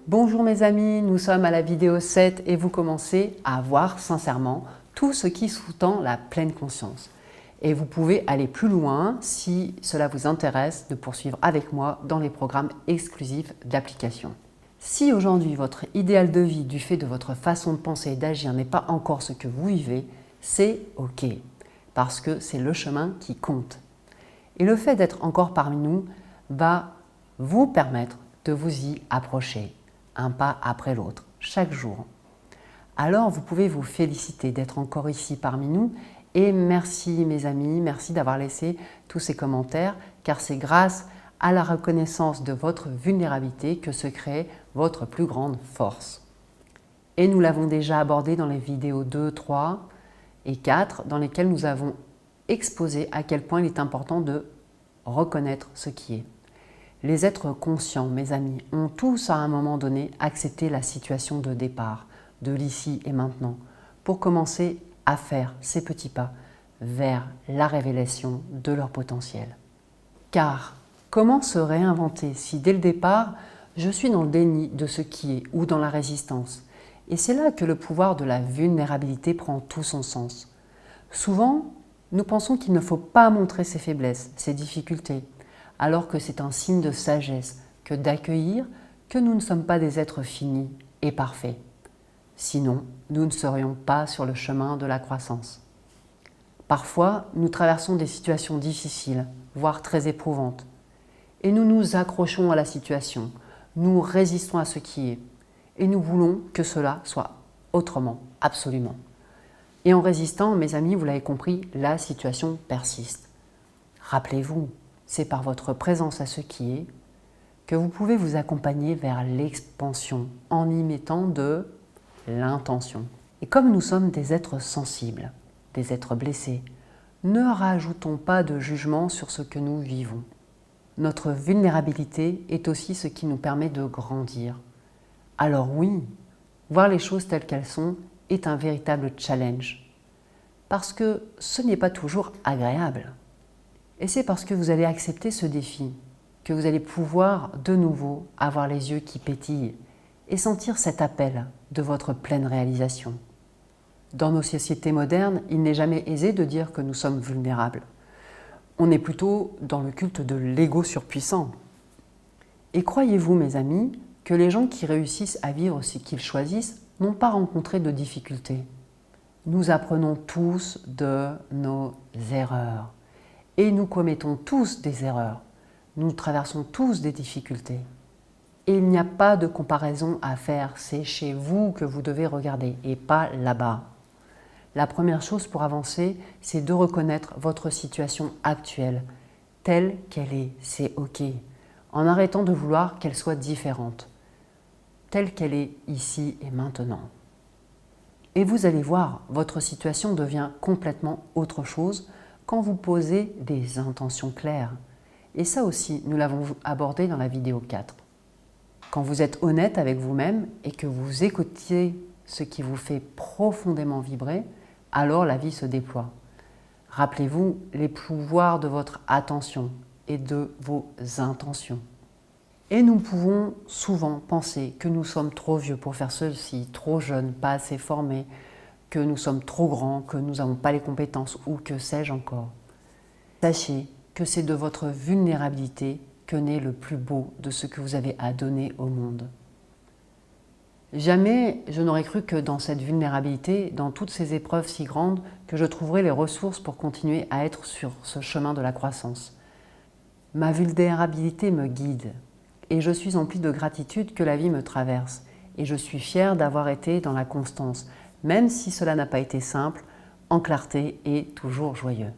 Bonjour mes amis, nous sommes à la vidéo 7 et vous commencez à voir sincèrement tout ce qui sous-tend la pleine conscience. Et vous pouvez aller plus loin si cela vous intéresse de poursuivre avec moi dans les programmes exclusifs d'application. Si aujourd'hui votre idéal de vie du fait de votre façon de penser et d'agir n'est pas encore ce que vous vivez, c'est ok, parce que c'est le chemin qui compte. Et le fait d'être encore parmi nous va vous permettre de vous y approcher, un pas après l'autre, chaque jour. Alors vous pouvez vous féliciter d'être encore ici parmi nous et merci mes amis, merci d'avoir laissé tous ces commentaires car c'est grâce à la reconnaissance de votre vulnérabilité que se crée votre plus grande force. Et nous l'avons déjà abordé dans les vidéos 2, 3 et 4 dans lesquelles nous avons exposé à quel point il est important de reconnaître ce qui est. Les êtres conscients, mes amis, ont tous à un moment donné accepté la situation de départ, de l'ici et maintenant, pour commencer à faire ces petits pas vers la révélation de leur potentiel. Car comment se réinventer si dès le départ, je suis dans le déni de ce qui est ou dans la résistance? Et c'est là que le pouvoir de la vulnérabilité prend tout son sens. Souvent, nous pensons qu'il ne faut pas montrer ses faiblesses, ses difficultés, alors que c'est un signe de sagesse que d'accueillir que nous ne sommes pas des êtres finis et parfaits. Sinon, nous ne serions pas sur le chemin de la croissance. Parfois, nous traversons des situations difficiles, voire très éprouvantes, et nous nous accrochons à la situation, nous résistons à ce qui est, et nous voulons que cela soit autrement, absolument. Et en résistant, mes amis, vous l'avez compris, la situation persiste. Rappelez-vous, c'est par votre présence à ce qui est que vous pouvez vous accompagner vers l'expansion en y mettant de l'intention. Et comme nous sommes des êtres sensibles, des êtres blessés, ne rajoutons pas de jugement sur ce que nous vivons. Notre vulnérabilité est aussi ce qui nous permet de grandir. Alors oui, voir les choses telles qu'elles sont est un véritable challenge, parce que ce n'est pas toujours agréable. Et c'est parce que vous allez accepter ce défi que vous allez pouvoir de nouveau avoir les yeux qui pétillent et sentir cet appel de votre pleine réalisation. Dans nos sociétés modernes, il n'est jamais aisé de dire que nous sommes vulnérables. On est plutôt dans le culte de l'ego surpuissant. Et croyez-vous, mes amis, que les gens qui réussissent à vivre ce qu'ils choisissent n'ont pas rencontré de difficultés. Nous apprenons tous de nos erreurs. Et nous commettons tous des erreurs. Nous traversons tous des difficultés. Et il n'y a pas de comparaison à faire. C'est chez vous que vous devez regarder et pas là-bas. La première chose pour avancer, c'est de reconnaître votre situation actuelle, telle qu'elle est. C'est OK. En arrêtant de vouloir qu'elle soit différente, telle qu'elle est ici et maintenant. Et vous allez voir, votre situation devient complètement autre chose quand vous posez des intentions claires. Et ça aussi, nous l'avons abordé dans la vidéo 4. Quand vous êtes honnête avec vous-même et que vous écoutez ce qui vous fait profondément vibrer, alors la vie se déploie. Rappelez-vous les pouvoirs de votre attention et de vos intentions. Et nous pouvons souvent penser que nous sommes trop vieux pour faire ceci, trop jeunes, pas assez formés, que nous sommes trop grands, que nous n'avons pas les compétences ou que sais-je encore. Sachez que c'est de votre vulnérabilité que naît le plus beau de ce que vous avez à donner au monde. Jamais je n'aurais cru que dans cette vulnérabilité, dans toutes ces épreuves si grandes, que je trouverais les ressources pour continuer à être sur ce chemin de la croissance. Ma vulnérabilité me guide et je suis emplie de gratitude que la vie me traverse et je suis fière d'avoir été dans la constance, même si cela n'a pas été simple, en clarté et toujours joyeux.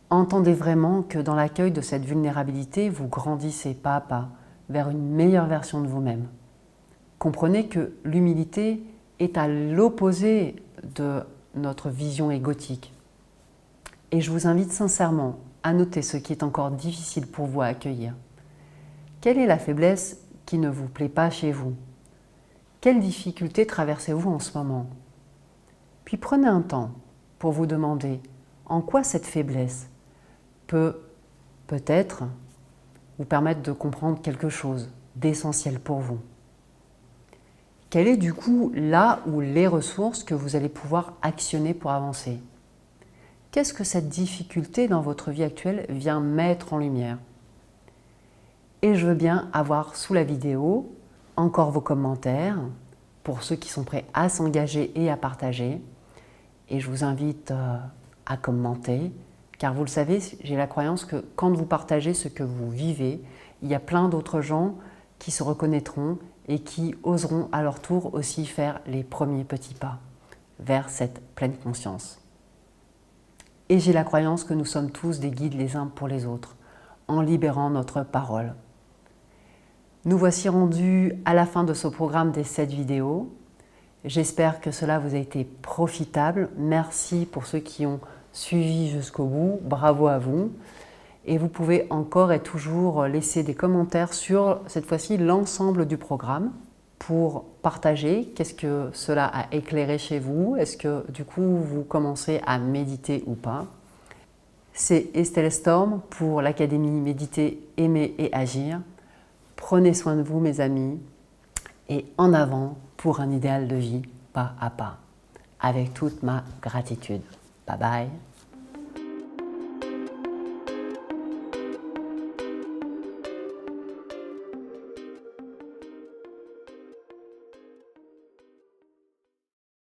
Entendez vraiment que dans l'accueil de cette vulnérabilité, vous grandissez pas à pas vers une meilleure version de vous-même. Comprenez que l'humilité est à l'opposé de notre vision égotique. Et je vous invite sincèrement à noter ce qui est encore difficile pour vous à accueillir. Quelle est la faiblesse qui ne vous plaît pas chez vous? Quelles difficultés traversez-vous en ce moment? Puis prenez un temps pour vous demander en quoi cette faiblesse peut peut-être vous permettre de comprendre quelque chose d'essentiel pour vous. Quel est du coup là ou les ressources que vous allez pouvoir actionner pour avancer? Qu'est-ce que cette difficulté dans votre vie actuelle vient mettre en lumière? Et je veux bien avoir sous la vidéo encore vos commentaires pour ceux qui sont prêts à s'engager et à partager. Et je vous invite à commenter, car vous le savez, j'ai la croyance que quand vous partagez ce que vous vivez, il y a plein d'autres gens qui se reconnaîtront et qui oseront à leur tour aussi faire les premiers petits pas vers cette pleine conscience. Et j'ai la croyance que nous sommes tous des guides les uns pour les autres, en libérant notre parole. Nous voici rendus à la fin de ce programme des 7 vidéos. J'espère que cela vous a été profitable. Merci pour ceux qui ont suivi jusqu'au bout. Bravo à vous. Et vous pouvez encore et toujours laisser des commentaires sur, cette fois-ci, l'ensemble du programme pour partager. Qu'est-ce que cela a éclairé chez vous? Est-ce que du coup vous commencez à méditer ou pas? C'est Estelle Storm pour l'Académie Méditer, Aimer et Agir. Prenez soin de vous mes amis et en avant pour un idéal de vie pas à pas. Avec toute ma gratitude. Bye bye.